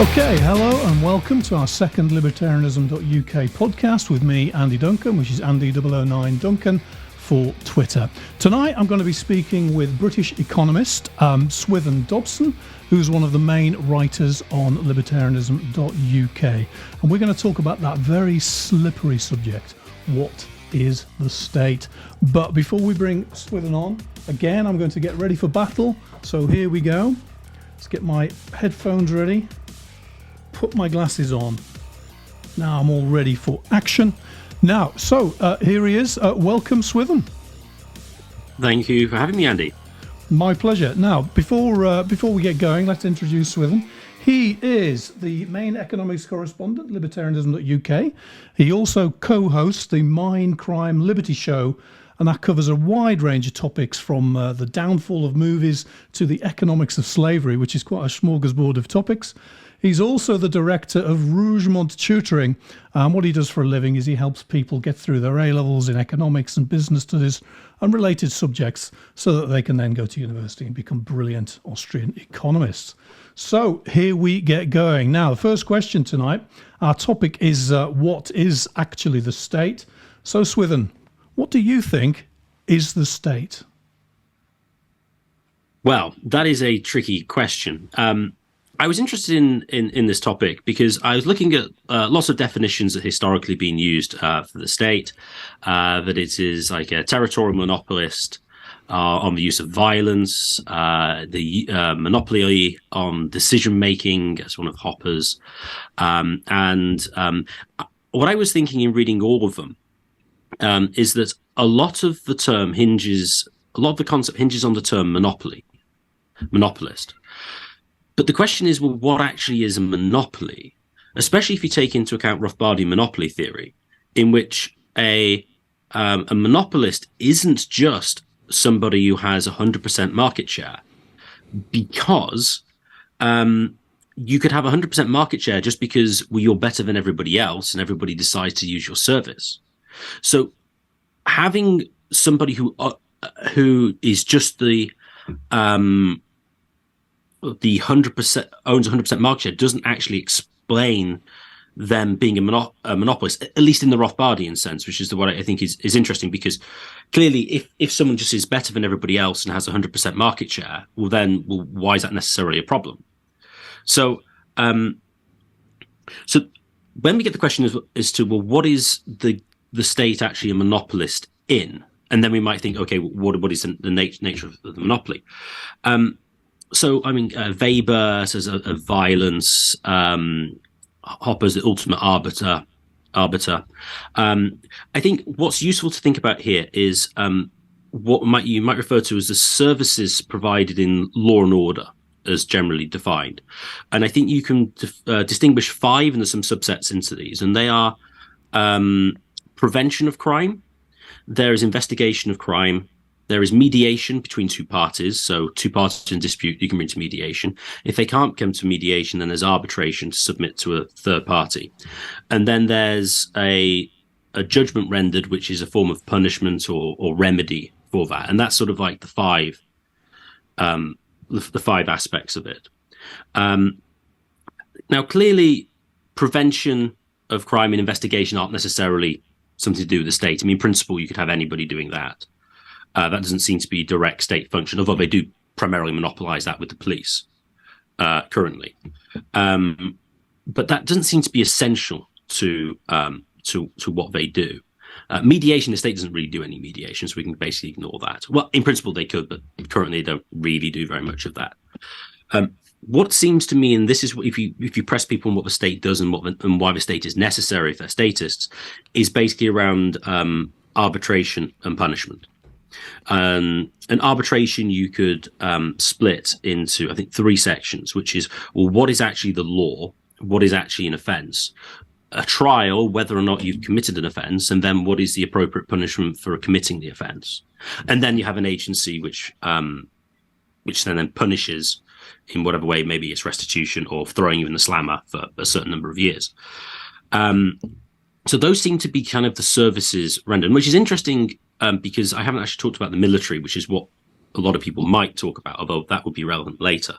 Okay, hello and welcome to our second libertarianism.uk podcast with me, Andy Duncan, which is Andy009 Duncan for Twitter. Tonight I'm going to be speaking with British economist Swithun Dobson, who's one of the main writers on libertarianism.uk. And we're going to talk about that very slippery subject, what is the state? But before we bring Swithun on, again, I'm going to get ready for battle. So here we go. Let's get my headphones ready. Put my glasses on. Now I'm all ready for action. Now, so here he is. Welcome, Swithun. Thank you for having me, Andy. My pleasure. Now, before we get going, let's introduce Swithun. He is the main economics correspondent, libertarianism.uk. He also co-hosts the Mindcrime Liberty Show, and that covers a wide range of topics from the downfall of movies to the economics of slavery, which is quite a smorgasbord of topics. He's also the director of Rougemont Tutoring. What he does for a living is he helps people get through their A-levels in economics and business studies and related subjects so that they can then go to university and become brilliant Austrian economists. So here we get going. Now, the first question tonight, our topic is what is actually the state? So, Swithun, what do you think is the state? Well, that is a tricky question. I was interested in this topic because I was looking at lots of definitions that historically been used for the state, that it is like a territorial monopolist on the use of violence, the monopoly on decision-making as one of Hoppe's. And what I was thinking in reading all of them is that a lot of the concept hinges on the term monopolist. But the question is, well, what actually is a monopoly? Especially if you take into account Rothbardian monopoly theory, in which a monopolist isn't just somebody who has 100% market share, because you could have 100% market share just because you're better than everybody else and everybody decides to use your service. So having somebody who is just the 100% owns 100% market share doesn't actually explain them being a monopolist, at least in the Rothbardian sense, which is what I think is interesting, because clearly if someone just is better than everybody else and has 100% market share, well, why is that necessarily a problem? So so when we get the question as to, well, what is the state actually a monopolist in? And then we might think, okay, what is the nature of the monopoly? So, I mean, Weber says a violence, Hoppe's the ultimate arbiter. I think what's useful to think about here is what you might refer to as the services provided in law and order, as generally defined. And I think you can distinguish 5, and there's some subsets into these, and they are prevention of crime, there is investigation of crime, there is mediation between two parties. So two parties in dispute, you can bring to mediation. If they can't come to mediation, then there's arbitration to submit to a third party. And then there's a judgment rendered, which is a form of punishment or remedy for that. And that's sort of like the 5 aspects of it. Now, clearly, prevention of crime and investigation aren't necessarily something to do with the state. I mean, in principle, you could have anybody doing that. That doesn't seem to be a direct state function, although they do primarily monopolize that with the police currently. But that doesn't seem to be essential to what they do. Mediation, the state doesn't really do any mediation, so we can basically ignore that. Well, in principle, they could, but currently they don't really do very much of that. What seems to me, and this is what, if you press people on what the state does and why the state is necessary if they're statists, is basically around arbitration and punishment. And arbitration you could split into, I think, 3 sections, which is, well, what is actually the law? What is actually an offence? A trial, whether or not you've committed an offence, and then what is the appropriate punishment for committing the offence? And then you have an agency which then punishes in whatever way, maybe it's restitution or throwing you in the slammer for a certain number of years. So those seem to be kind of the services rendered, which is interesting because I haven't actually talked about the military, which is what a lot of people might talk about, although that would be relevant later.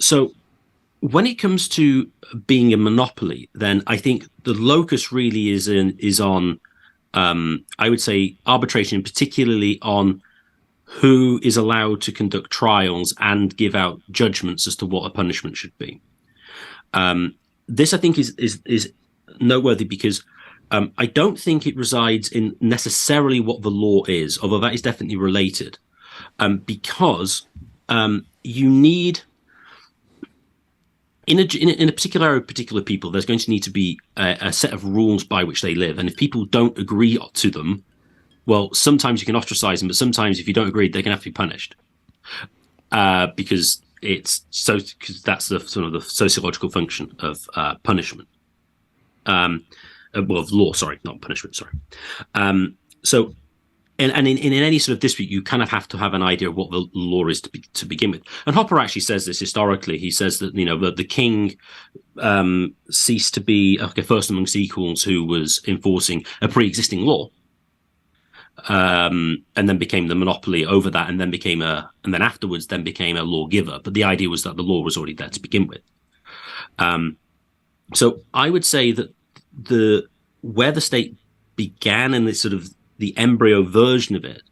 So when it comes to being a monopoly, then I think the locus really is on, I would say, arbitration, particularly on who is allowed to conduct trials and give out judgments as to what a punishment should be. This, I think, is noteworthy because I don't think it resides in necessarily what the law is, although that is definitely related, because you need, in a particular area of particular people, there's going to need to be a set of rules by which they live, and if people don't agree to them, well, sometimes you can ostracize them, but sometimes if you don't agree, they're going to have to be punished because that's the sort of the sociological function of punishment. Of law, sorry, not punishment, sorry. So, in any sort of dispute, you kind of have to have an idea of what the law is to begin with. And Hoppe actually says this historically. He says that the king ceased to be a first amongst equals who was enforcing a pre-existing law, and then became the monopoly over that, and then afterwards became a lawgiver. But the idea was that the law was already there to begin with. So I would say that where the state began in this sort of the embryo version of it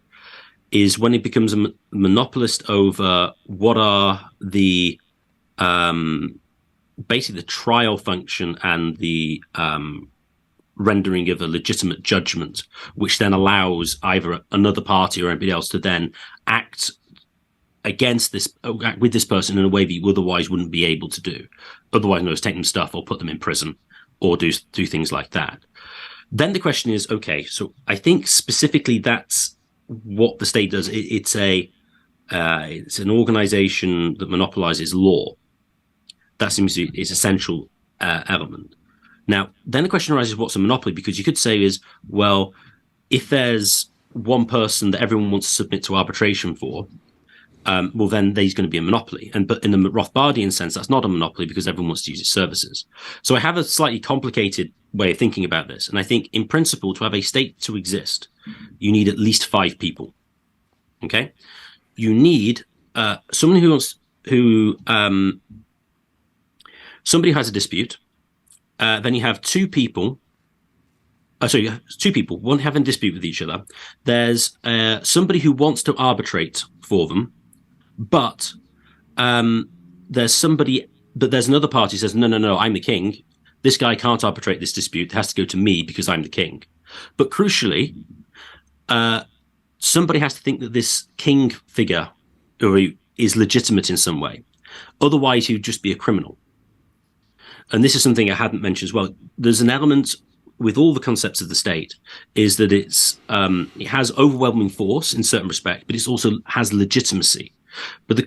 is when it becomes a monopolist over what are the basically the trial function and the rendering of a legitimate judgment, which then allows either another party or anybody else to then act with this person in a way that you otherwise wouldn't be able to do. Otherwise, take them stuff or put them in prison or do things like that. Then the question is, okay, so I think specifically that's what the state does. It's an organization that monopolizes law. That seems to be its essential element. Now, then the question arises, what's a monopoly? Because you could say is, well, if there's one person that everyone wants to submit to arbitration for, well, then there's going to be a monopoly. But in the Rothbardian sense, that's not a monopoly because everyone wants to use its services. So I have a slightly complicated way of thinking about this. And I think in principle, to have a state to exist, you need at least 5 people. Okay? You need someone somebody who has a dispute. Then you have 2 people. You have 2 people, one having a dispute with each other. There's somebody who wants to arbitrate for them, but there's another party who says, no, I'm the king. This guy can't arbitrate this dispute. It has to go to me because I'm the king. But crucially, somebody has to think that this king figure is legitimate in some way. Otherwise, he'd just be a criminal. And this is something I hadn't mentioned as well. There's an element with all the concepts of the state is that it has overwhelming force in certain respect, but it also has legitimacy. But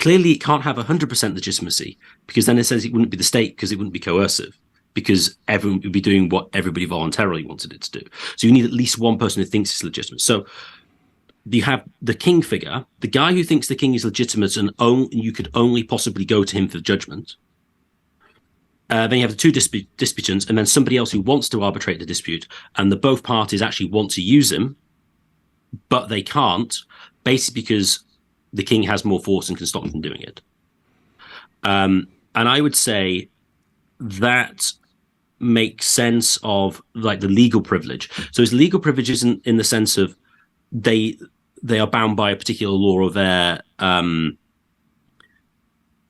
clearly it can't have 100% legitimacy because then it says it wouldn't be the state because it wouldn't be coercive because everyone would be doing what everybody voluntarily wanted it to do. So you need at least one person who thinks it's legitimate. So you have the king figure, the guy who thinks the king is legitimate and you could only possibly go to him for judgment. Then you have the 2 disputants, and then somebody else who wants to arbitrate the dispute, and both parties actually want to use him, but they can't, basically because the king has more force and can stop them from doing it. And I would say that makes sense of like the legal privilege. So it's legal privileges in the sense of they are bound by a particular law or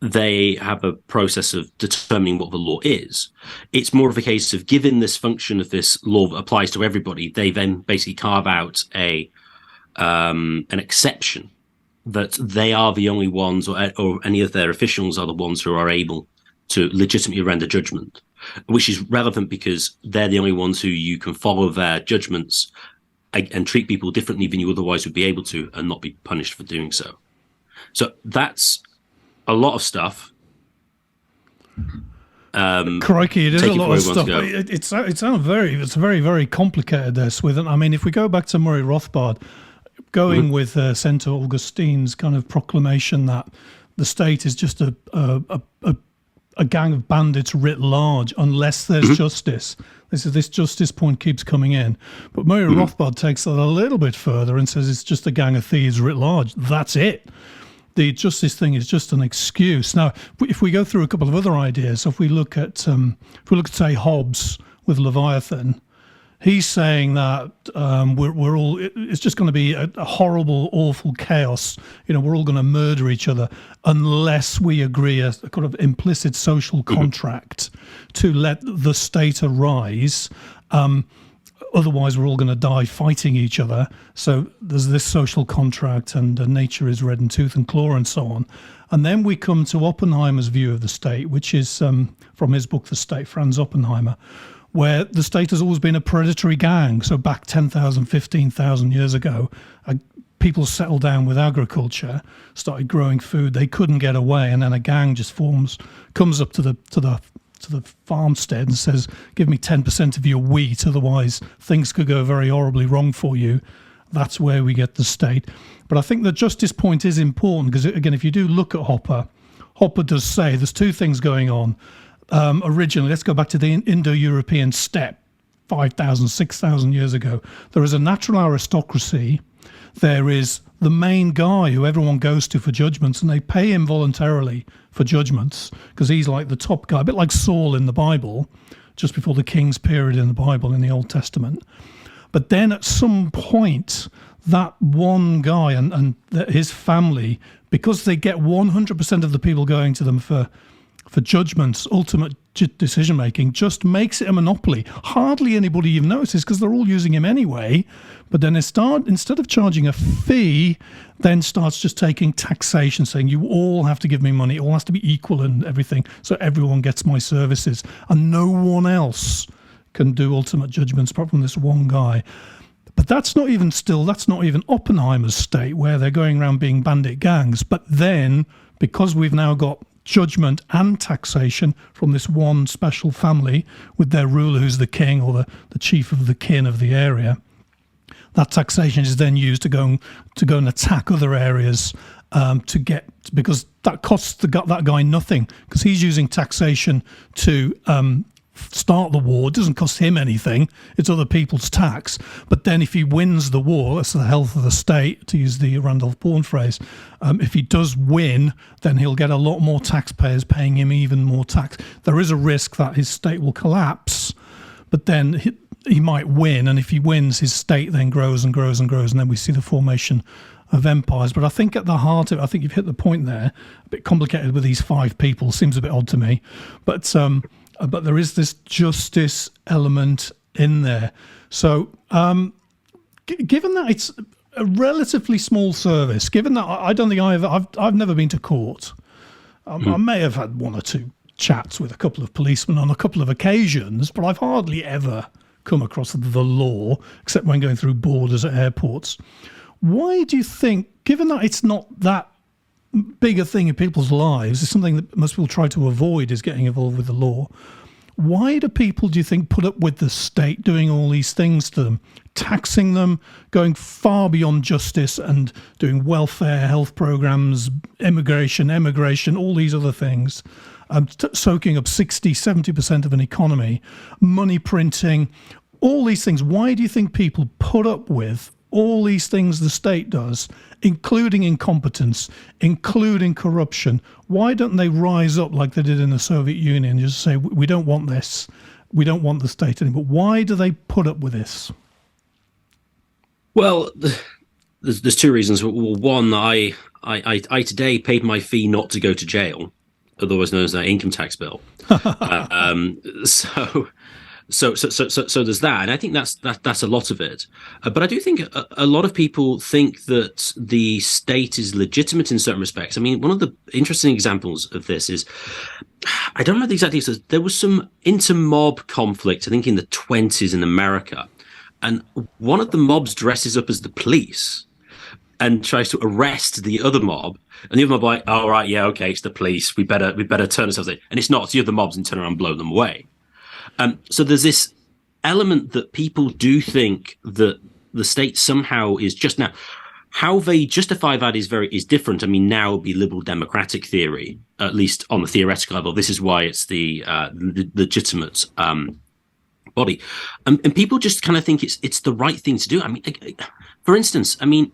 they have a process of determining what the law is. It's more of a case of, given this function of this law that applies to everybody, they then basically carve out an exception that they are the only ones, or any of their officials are the ones who are able to legitimately render judgment, which is relevant because they're the only ones who you can follow their judgments and treat people differently than you otherwise would be able to and not be punished for doing so. So that's a lot of stuff. Crikey, it is a lot of stuff. It's very, very complicated there, Swithun. I mean, if we go back to Murray Rothbard, going with St. Augustine's kind of proclamation that the state is just a gang of bandits writ large unless there's justice. This justice point keeps coming in. But Murray Rothbard takes that a little bit further and says it's just a gang of thieves writ large. That's it. the justice thing is just an excuse. Now, if we go through a couple of other ideas, if we look at say Hobbes with Leviathan, he's saying that we're all, it's just going to be a horrible, awful chaos. We're all going to murder each other unless we agree a kind of implicit social contract to let the state arise. Otherwise, we're all going to die fighting each other. So there's this social contract, and nature is red in tooth and claw, and so on. And then we come to Oppenheimer's view of the state, which is from his book, The State, Franz Oppenheimer, where the state has always been a predatory gang. So back 10,000, 15,000 years ago, people settled down with agriculture, started growing food. They couldn't get away, and then a gang just comes up to the farmstead and says, give me 10% of your wheat, otherwise things could go very horribly wrong for you. That's where we get the state. But I think the justice point is important because, again, if you do look at Hoppe does say there's two things going on. Originally, let's go back to the Indo-European steppe 5,000, 6,000 years ago. There is a natural aristocracy. There is the main guy who everyone goes to for judgments, and they pay him voluntarily for judgments because he's like the top guy, a bit like Saul in the Bible, just before the king's period in the Bible in the Old Testament. But then at some point, that one guy and his family, because they get 100% of the people going to them for judgments, ultimate decision making, just makes it a monopoly. Hardly anybody even notices because they're all using him anyway. But then instead of charging a fee, then starts just taking taxation, saying you all have to give me money, it all has to be equal and everything, so everyone gets my services, and no one else can do ultimate judgments apart from this one guy. But that's not even Oppenheimer's state, where they're going around being bandit gangs. But then, because we've now got judgment and taxation from this one special family with their ruler who's the king or the chief of the kin of the area, that taxation is then used to go and attack other areas because that costs that guy nothing, because he's using taxation to start the war. It doesn't cost him anything. It's other people's tax. But then if he wins the war, that's the health of the state, to use the Randolph Bourne phrase. If he does win, then he'll get a lot more taxpayers paying him even more tax. There is a risk that his state will collapse, but then he might win. And if he wins, his state then grows and grows and grows. And then we see the formation of empires. But I think at the heart of it, I think you've hit the point there. A bit complicated with these 5 people. Seems a bit odd to me. But there is this justice element in there. So given that it's a relatively small service, given that I don't think I've never been to court. I may have had 1 or 2 chats with a couple of policemen on a couple of occasions, but I've hardly ever come across the law, except when going through borders at airports. Why do you think, given that it's not that big a thing in people's lives, it's something that most people try to avoid, is getting involved with the law, why do people, do you think, put up with the state doing all these things to them, taxing them, going far beyond justice and doing welfare, health programs, immigration, all these other things, soaking up 60, 70% of an economy, money printing, all these things? Why do you think people put up with all these things the state does, including incompetence, including corruption? Why don't they rise up like they did in the Soviet Union and just say, we don't want this, we don't want the state anymore? Why do they put up with this? Well, there's 2 reasons. Well, one, I today paid my fee not to go to jail, otherwise known as an income tax bill. So there's that, and I think that's a lot of it. But I do think a lot of people think that the state is legitimate in certain respects. I mean, one of the interesting examples of this is, I don't know the exact details. There was some inter-mob conflict, I think, in the 1920s in America, and one of the mobs dresses up as the police and tries to arrest the other mob. And the other mob like, oh, right, yeah, okay, it's the police. We better turn ourselves in. And it's not. It's the other mobs, and turn around and blow them away. So there's this element that people do think that the state somehow is just now. How they justify that is different. I mean, now would be liberal democratic theory, at least on the theoretical level. This is why it's the legitimate body, and people just kind of think it's the right thing to do. I mean, for instance, I mean,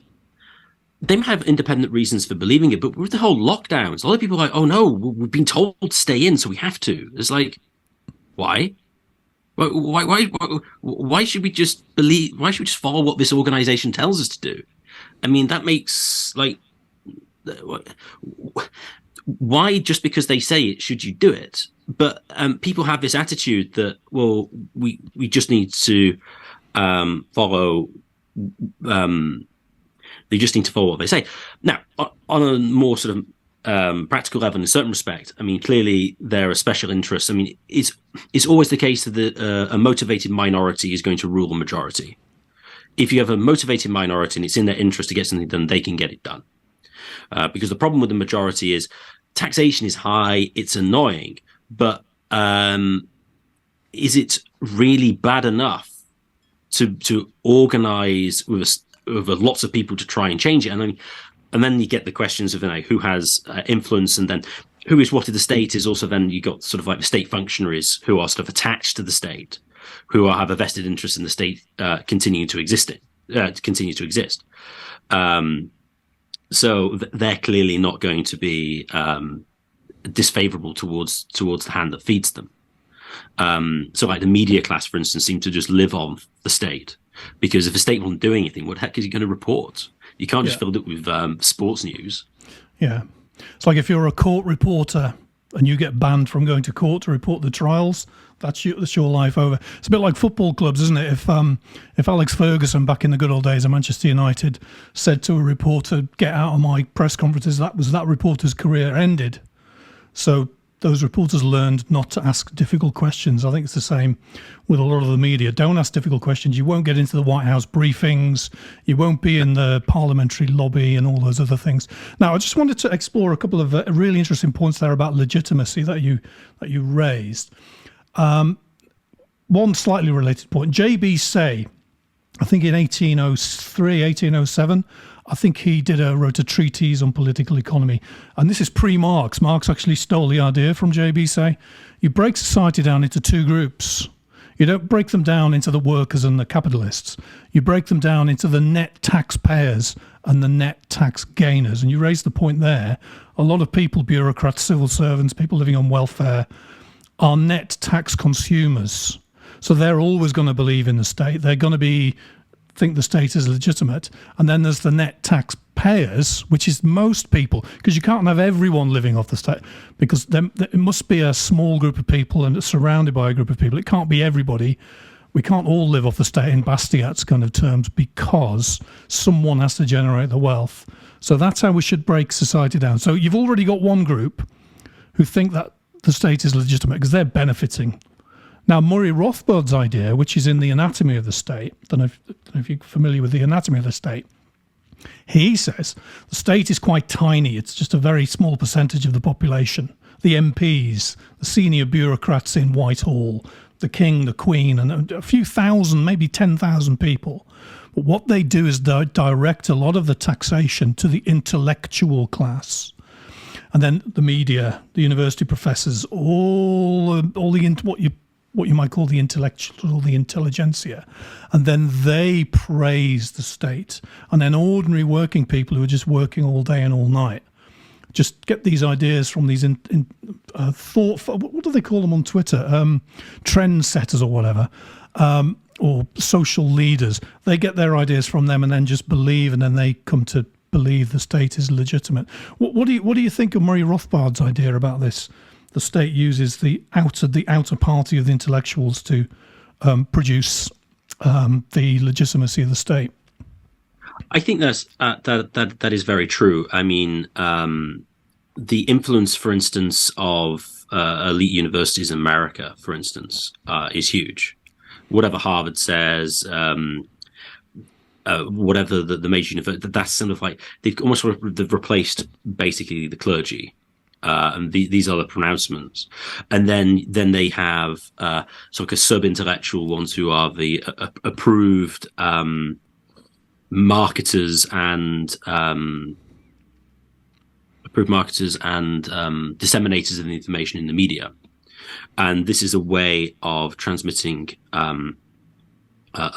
they might have independent reasons for believing it, but with the whole lockdowns, a lot of people are like, oh no, we've been told to stay in, so we have to. It's like, why? Why should we just believe? Why should we just follow what this organization tells us to do? I mean, that makes like, why just because they say it should you do it? But people have this attitude that, well, we just need to follow. They just need to follow what they say. Now, on a more sort of practical level, in a certain respect, I mean, clearly there are special interests. I mean, it's always the case that a motivated minority is going to rule the majority. If you have a motivated minority and it's in their interest to get something done, they can get it done. Because the problem with the majority is taxation is high, it's annoying, but is it really bad enough to organize with lots of people to try and change it? And then you get the questions of, who has influence, and then who is what of the state is also. Then you got sort of like the state functionaries who are sort of attached to the state, who have a vested interest in the state continuing to exist. So they're clearly not going to be disfavorable towards the hand that feeds them. So like the media class, for instance, seem to just live on the state, because if the state won't do anything, what the heck is he going to report? You can't just fill it with sports news. Yeah. It's like if you're a court reporter and you get banned from going to court to report the trials, that's your life over. It's a bit like football clubs, isn't it? If Alex Ferguson, back in the good old days of Manchester United, said to a reporter, "Get out of my press conferences," that reporter's career ended. So those reporters learned not to ask difficult questions. I think it's the same with a lot of the media. Don't ask difficult questions. You won't get into the White House briefings. You won't be in the parliamentary lobby and all those other things. Now, I just wanted to explore a couple of really interesting points there about legitimacy that you raised. One slightly related point. J.B. Say, I think in 1803, 1807, I think he wrote a treatise on political economy. And this is pre-Marx. Marx actually stole the idea from J.B. Say. You break society down into two groups. You don't break them down into the workers and the capitalists. You break them down into the net taxpayers and the net tax gainers. And you raised the point there. A lot of people, bureaucrats, civil servants, people living on welfare, are net tax consumers. So they're always going to believe in the state. They're going to think the state is legitimate. And then there's the net taxpayers, which is most people, because you can't have everyone living off the state, because it must be a small group of people and it's surrounded by a group of people. It can't be everybody. We can't all live off the state in Bastiat's kind of terms, because someone has to generate the wealth. So that's how we should break society down. So you've already got one group who think that the state is legitimate because they're benefiting. Now, Murray Rothbard's idea, which is in the Anatomy of the State, I don't know if you're familiar with the Anatomy of the State, he says the state is quite tiny. It's just a very small percentage of the population. The MPs, the senior bureaucrats in Whitehall, the King, the Queen, and a few thousand, maybe 10,000 people. But what they do is direct a lot of the taxation to the intellectual class. And then the media, the university professors, all what you might call the intellectual, the intelligentsia, and then they praise the state. And then ordinary working people who are just working all day and all night just get these ideas from these what do they call them on Twitter? Trendsetters or whatever, or social leaders. They get their ideas from them and then just believe, and then they come to believe the state is legitimate. What do you think of Murray Rothbard's idea about this? The state uses the outer party of the intellectuals to produce the legitimacy of the state. I think that is very true. I mean, the influence, for instance, of elite universities in America, for instance, is huge. Whatever Harvard says, whatever the major university, that's sort of like they've replaced basically the clergy. And these are the pronouncements, and then they have sort of a sub-intellectual ones who are the approved marketers and disseminators of the information in the media, and this is a way of transmitting a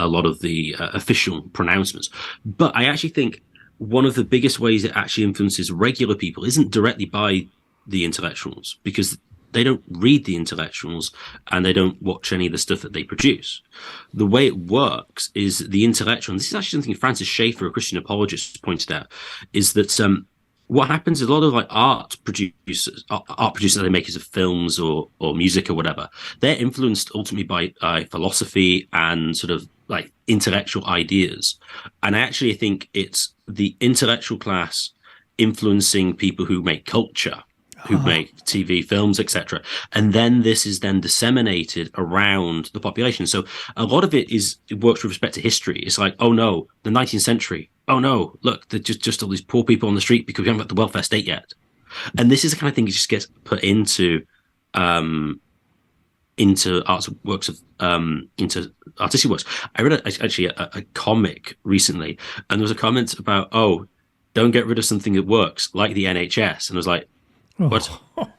lot of the official pronouncements. But I actually think one of the biggest ways it actually influences regular people isn't directly by the intellectuals, because they don't read the intellectuals and they don't watch any of the stuff that they produce. The way it works is the intellectual, and this is actually something Francis Schaeffer, a Christian apologist, pointed out, is that what happens is a lot of like art producers that they makers of films or music or whatever, they're influenced ultimately by philosophy and sort of like intellectual ideas. And I actually think it's the intellectual class influencing people who make culture, who make TV, films, etc. And then this is then disseminated around the population. So a lot of it works with respect to history. It's like, oh no, the 19th century. Oh no, look, there's just all these poor people on the street because we haven't got the welfare state yet. And this is the kind of thing that just gets put into arts works of into artistic works. I read a comic recently, and there was a comment about, oh, don't get rid of something that works, like the NHS. And I was like, what?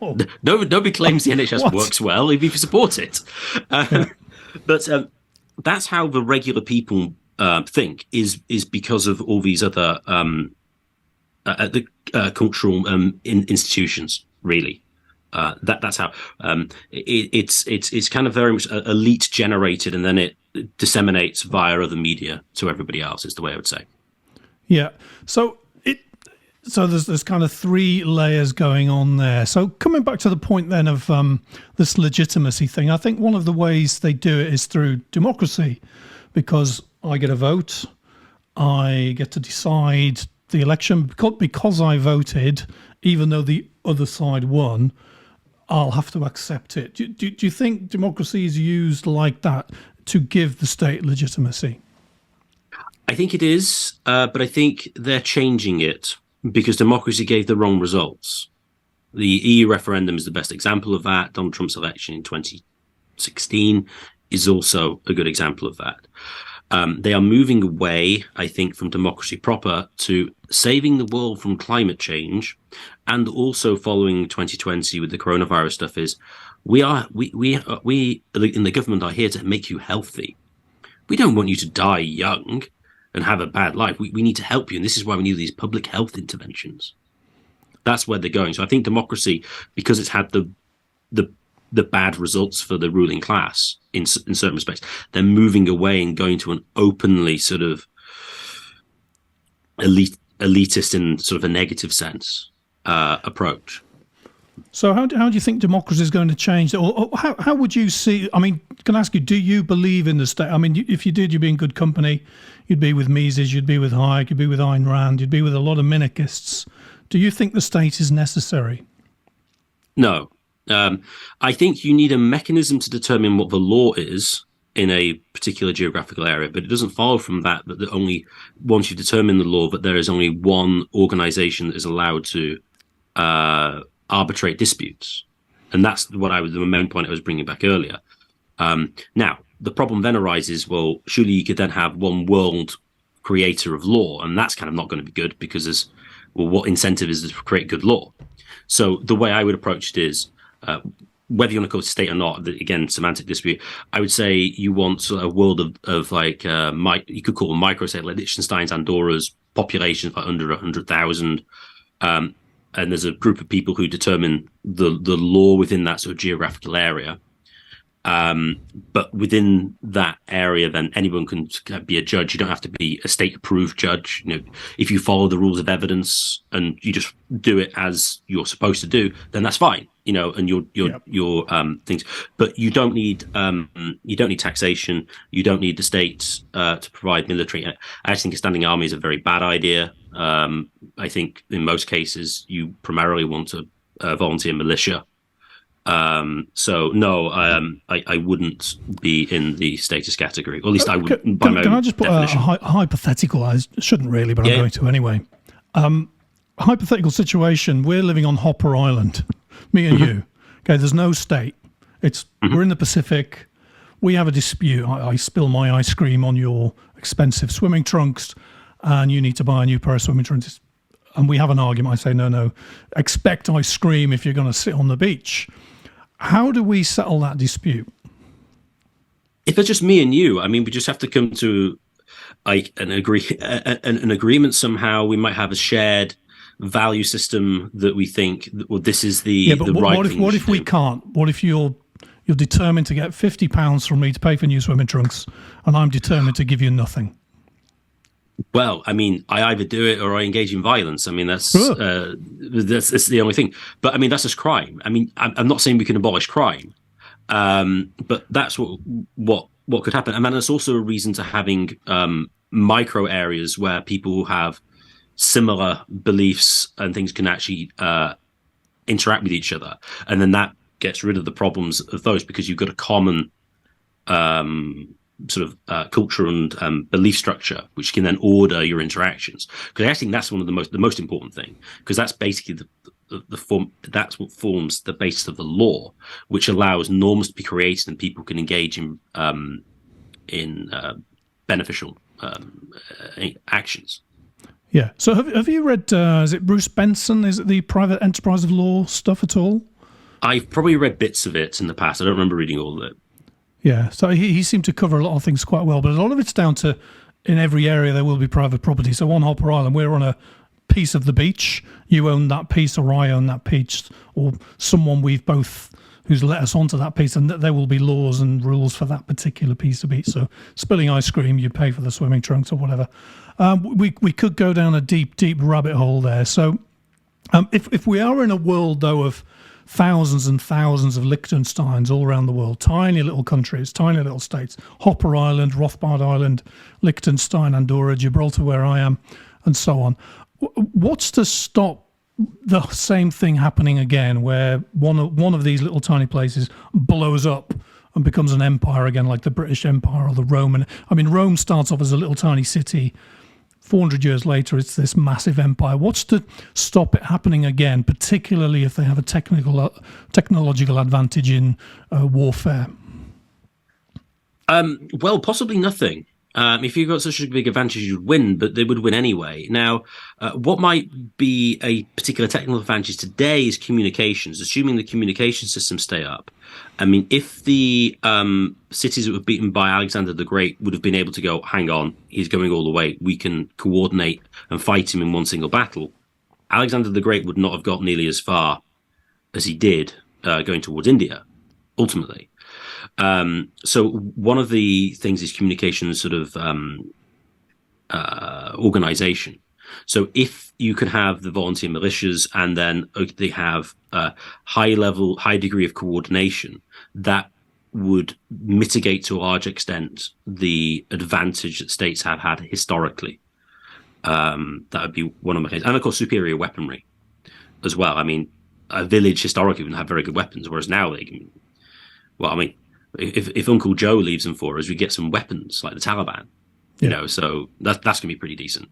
Oh. Nobody claims the NHS works well if you support it. But that's how the regular people think, is because of all these other cultural institutions, really. That's how it's kind of very much elite generated, and then it disseminates via other media to everybody else, is the way I would say. Yeah. So there's kind of three layers going on there. So coming back to the point then of this legitimacy thing, I think one of the ways they do it is through democracy, because I get a vote, I get to decide the election because I voted, even though the other side won, I'll have to accept it. Do you think democracy is used like that to give the state legitimacy? I think it is, but I think they're changing it, because democracy gave the wrong results. The EU referendum is the best example of that. Donald Trump's election in 2016 is also a good example of that. They are moving away, I think, from democracy proper to saving the world from climate change, and also following 2020 with the coronavirus stuff is we in the government are here to make you healthy. We don't want you to die young and have a bad life. We need to help you, and this is why we need these public health interventions. That's where they're going. So I think democracy, because it's had the bad results for the ruling class in certain respects, they're moving away and going to an openly sort of elitist, in sort of a negative sense, approach. So how do you think democracy is going to change? Or how would you see, I mean, can I ask you, do you believe in the state? I mean, if you did, you'd be in good company. You'd be with Mises, you'd be with Hayek, you'd be with Ayn Rand, you'd be with a lot of minarchists. Do you think the state is necessary? No. I think you need a mechanism to determine what the law is in a particular geographical area, but it doesn't follow from that only once you determine the law, that there is only one organization that is allowed to arbitrate disputes. And that's the main point I was bringing back earlier. Now, the problem then arises, well, surely you could then have one world creator of law, and that's kind of not going to be good, because what incentive is there to create good law? So the way I would approach it is, whether you want to call it state or not, again, semantic dispute, I would say you want a world of like, you could call them micro-state, like Liechtenstein's, Andorra's, populations like under 100,000. And there's a group of people who determine the law within that sort of geographical area. But within that area, then anyone can be a judge. You don't have to be a state-approved judge. You know, if you follow the rules of evidence and you just do it as you're supposed to do, then that's fine. You know, and your things. But you don't need taxation. You don't need the state to provide military. I actually think a standing army is a very bad idea. I think in most cases you primarily want a volunteer militia. So no, I wouldn't be in the status category, or at least I would. Can I just put a hypothetical? I shouldn't really, but I'm going to anyway. Hypothetical situation: we're living on Hoppe Island, me and you. Okay, there's no state. We're in the Pacific. We have a dispute. I spill my ice cream on your expensive swimming trunks, and you need to buy a new pair of swimming trunks. And we have an argument. I say, no, expect ice cream if you're going to sit on the beach. How do we settle that dispute? If it's just me and you, I mean, we just have to come to like an agreement somehow. We might have a shared value system that we think, well, this is the but the right thing. What if we can't? What if you're determined to get £50 from me to pay for new swimming trunks, and I'm determined to give you nothing? Well, I mean, I either do it or I engage in violence. I mean, that's the only thing. But I mean, that's just crime. I mean, I'm not saying we can abolish crime, but that's what could happen. And then there's also a reason to having micro areas where people have similar beliefs and things can actually interact with each other, and then that gets rid of the problems of those, because you've got a common sort of culture and belief structure, which can then order your interactions. Because I think that's one of the most important thing, because that's basically the form. That's what forms the basis of the law, which allows norms to be created and people can engage in beneficial actions. Yeah. So have you read? Is it Bruce Benson? Is it the Private Enterprise of Law stuff at all? I've probably read bits of it in the past. I don't remember reading all of it. Yeah, so he seemed to cover a lot of things quite well, but a lot of it's down to, in every area there will be private property. So on Hoppe Island, we're on a piece of the beach. You own that piece, or I own that piece, or someone who's let us onto that piece, and there will be laws and rules for that particular piece of beach. So spilling ice cream, you pay for the swimming trunks or whatever. We could go down a deep rabbit hole there. So if we are in a world, though, of thousands and thousands of Liechtensteins all around the world, tiny little countries, tiny little states, Hoppe Island, Rothbard Island, Liechtenstein, Andorra, Gibraltar, where I am, and so on. What's to stop the same thing happening again, where one of these little tiny places blows up and becomes an empire again, like the British Empire or the Roman? I mean, Rome starts off as a little tiny city. 400 years later, it's this massive empire. What's to stop it happening again, particularly if they have a technological advantage in warfare? Well, possibly nothing. If you've got such a big advantage, you'd win, but they would win anyway. Now, what might be a particular technical advantage today is communications, assuming the communication systems stay up. I mean, if the cities that were beaten by Alexander the Great would have been able to go, hang on, he's going all the way, we can coordinate and fight him in one single battle, Alexander the Great would not have got nearly as far as he did going towards India, ultimately. So one of the things is communication sort of organization. So if you could have the volunteer militias and then they have a high degree of coordination, that would mitigate to a large extent the advantage that states have had historically. That would be one of my cases. And of course, superior weaponry as well. I mean, a village historically wouldn't have very good weapons, whereas now they can. Well, I mean, if Uncle Joe leaves them for us, we get some weapons like the Taliban, you know, so that's going to be pretty decent.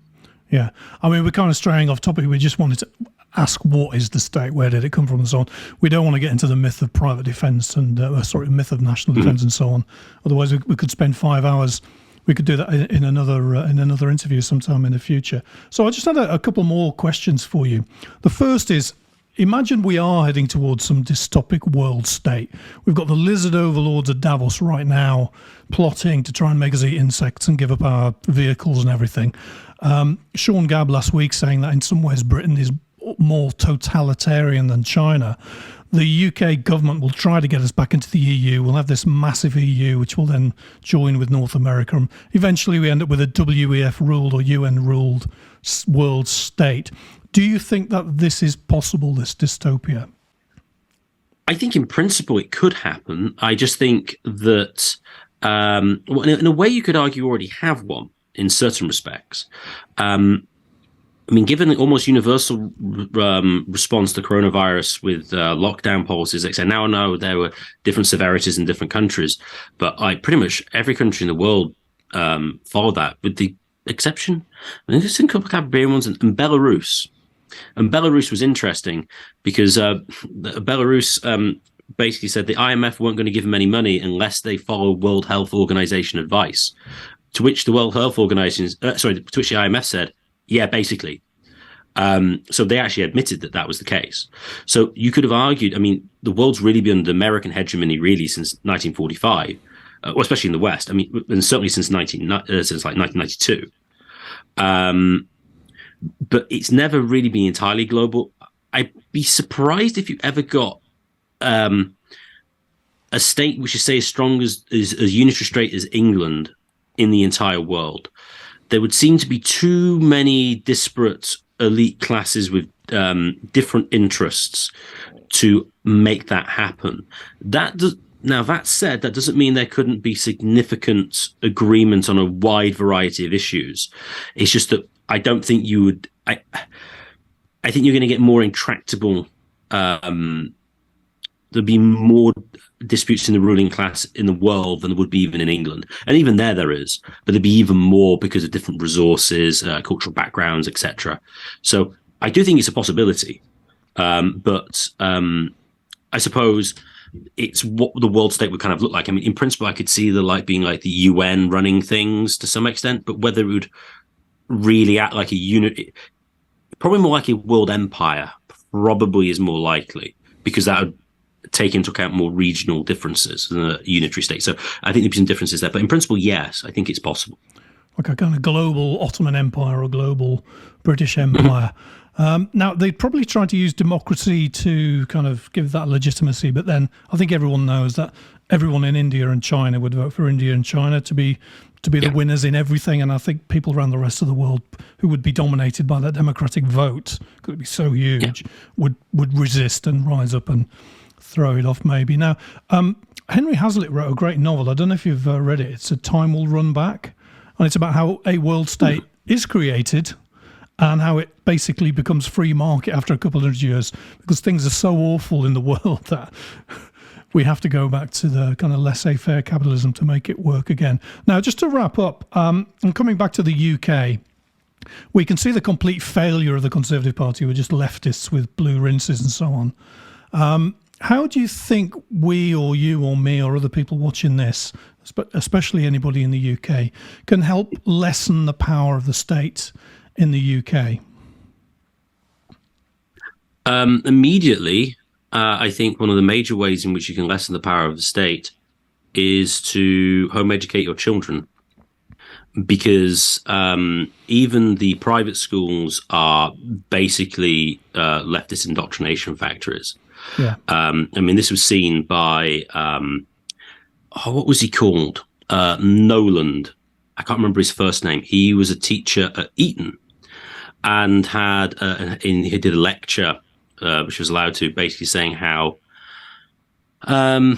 Yeah. I mean, we're kind of straying off topic. We just wanted to ask, what is the state? Where did it come from and so on? We don't want to get into the myth of private defence and, myth of national defence and so on. Otherwise, we could spend 5 hours. We could do that in another interview sometime in the future. So I just had a couple more questions for you. The first is, imagine we are heading towards some dystopic world state. We've got the lizard overlords of Davos right now plotting to try and make us eat insects and give up our vehicles and everything. Sean Gabb last week saying that in some ways Britain is more totalitarian than China. The UK government will try to get us back into the EU. We'll have this massive EU, which will then join with North America. And eventually we end up with a WEF-ruled or UN-ruled world state. Do you think that this is possible, this dystopia? I think in principle it could happen. I just think that, in a way you could argue you already have one in certain respects. I mean, given the almost universal response to coronavirus with lockdown policies, like I say, now I know there were different severities in different countries, but pretty much every country in the world followed that, with the exception, I think there's a couple of Caribbean ones, and Belarus. And Belarus was interesting because Belarus basically said the IMF weren't going to give them any money unless they follow World Health Organization advice. To which the World Health Organization, to which the IMF said, yeah, basically. So they actually admitted that was the case. So you could have argued, I mean, the world's really been under American hegemony really since 1945. well, especially in the West. I mean, and certainly since like 1992. But it's never really been entirely global. I'd be surprised if you ever got a state which is, say, as strong as unitary state as England in the entire world. There would seem to be too many disparate elite classes with different interests to make that happen. Now, that said, that doesn't mean there couldn't be significant agreement on a wide variety of issues. It's just that I don't think you would. I think you're going to get more intractable. There'll be more disputes in the ruling class in the world than there would be even in England, and even there is. But there'd be even more because of different resources, cultural backgrounds, etc. So I do think it's a possibility, but I suppose it's what the world state would kind of look like. I mean, in principle, I could see being like the UN running things to some extent, but whether it would really act like a unit, probably more like a world empire, probably is more likely, because that would take into account more regional differences than a unitary state. So I think there'd be some differences there, but in principle, yes, I think it's possible. Like a kind of global Ottoman Empire or global British Empire. Now, they'd probably try to use democracy to kind of give that legitimacy, but then I think everyone knows that everyone in India and China would vote for India and China to be the winners in everything. And I think people around the rest of the world who would be dominated by that democratic vote, because it'd be so huge, would resist and rise up and throw it off maybe. Now, Henry Hazlitt wrote a great novel. I don't know if you've read it. It's Time Will Run Back. And it's about how a world state is created and how it basically becomes free market after a couple of years, because things are so awful in the world that we have to go back to the kind of laissez-faire capitalism to make it work again. Now, just to wrap up, and coming back to the UK, we can see the complete failure of the Conservative Party, who are just leftists with blue rinses and so on. How do you think we or you or me or other people watching this, especially anybody in the UK, can help lessen the power of the state in the UK? Immediately, I think one of the major ways in which you can lessen the power of the state is to home educate your children, because even the private schools are basically leftist indoctrination factories. Yeah. I mean, this was seen by what was he called? Noland. I can't remember his first name. He was a teacher at Eton and he did a lecture which was allowed to, basically saying how I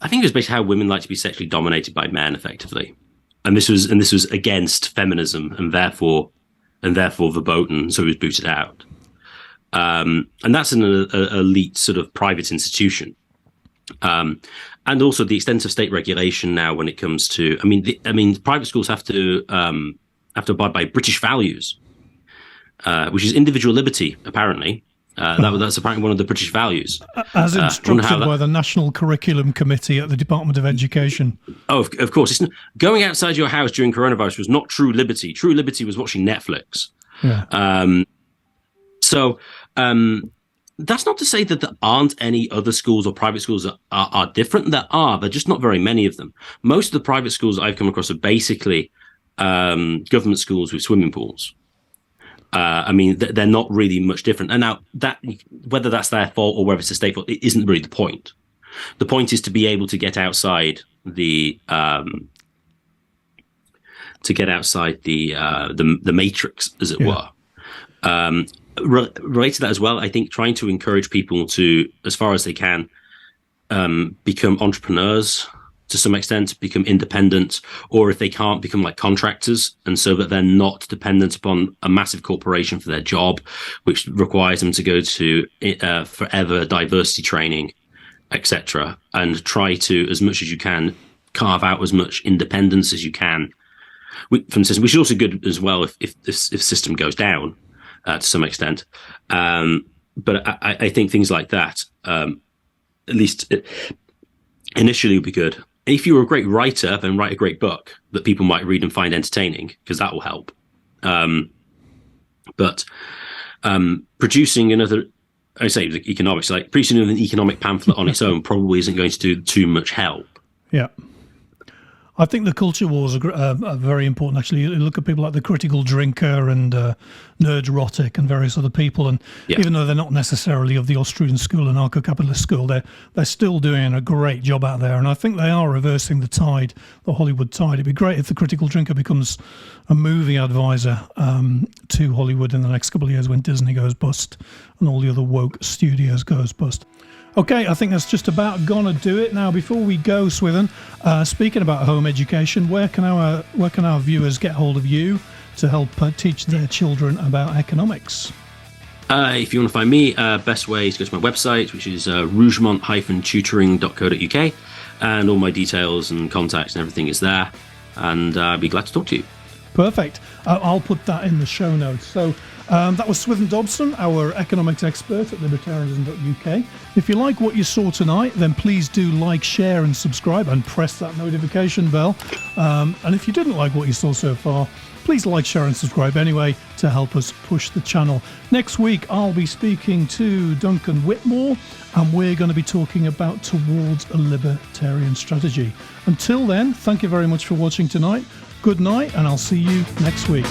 think it was basically how women like to be sexually dominated by men, effectively. And this was against feminism and therefore verboten, so he was booted out. And that's an elite sort of private institution. And also the extent of state regulation now when it comes to, I mean, private schools have to abide by British values, which is individual liberty, apparently. That's apparently one of the British values. As instructed by the National Curriculum Committee at the Department of Education. Oh, of course. Going outside your house during coronavirus was not true liberty. True liberty was watching Netflix. Yeah. So that's not to say that there aren't any other schools or private schools that are different. There are, but just not very many of them. Most of the private schools I've come across are basically government schools with swimming pools. I mean, they're not really much different. And now, whether that's their fault or whether it's a state fault, it isn't really the point. The point is to be able to get outside the matrix, as it were. Related to that as well, I think trying to encourage people to, as far as they can, become entrepreneurs to some extent, become independent, or if they can't, become like contractors, and so that they're not dependent upon a massive corporation for their job, which requires them to go to forever diversity training, etc., and try to, as much as you can, carve out as much independence as you can from the system, which is also good as well if the system goes down. To some extent. But I think things like that, at least initially, would be good. If you're a great writer, then write a great book that people might read and find entertaining, because that will help. But producing another, I say economics, like producing an economic pamphlet on its own probably isn't going to do too much help. Yeah. I think the culture wars are very important, actually. You look at people like the Critical Drinker and Nerdrotic and various other people, and even though they're not necessarily of the Austrian school, anarcho-capitalist school, they're still doing a great job out there, and I think they are reversing the tide, the Hollywood tide. It'd be great if the Critical Drinker becomes a movie advisor to Hollywood in the next couple of years when Disney goes bust and all the other woke studios goes bust. Okay, I think that's just about gonna do it. Now, before we go, Swithun, speaking about home education, where can our viewers get hold of you to help teach their children about economics? If you want to find me, best way is to go to my website, which is rougemont-tutoring.co.uk, and all my details and contacts and everything is there, and I'd be glad to talk to you. Perfect. I'll put that in the show notes. So that was Swithun Dobson, our economics expert at libertarianism.uk. If you like what you saw tonight, then please do like, share and subscribe and press that notification bell. And if you didn't like what you saw so far, please like, share and subscribe anyway to help us push the channel. Next week, I'll be speaking to Duncan Whitmore, and we're going to be talking about Towards a Libertarian Strategy. Until then, thank you very much for watching tonight. Good night, and I'll see you next week.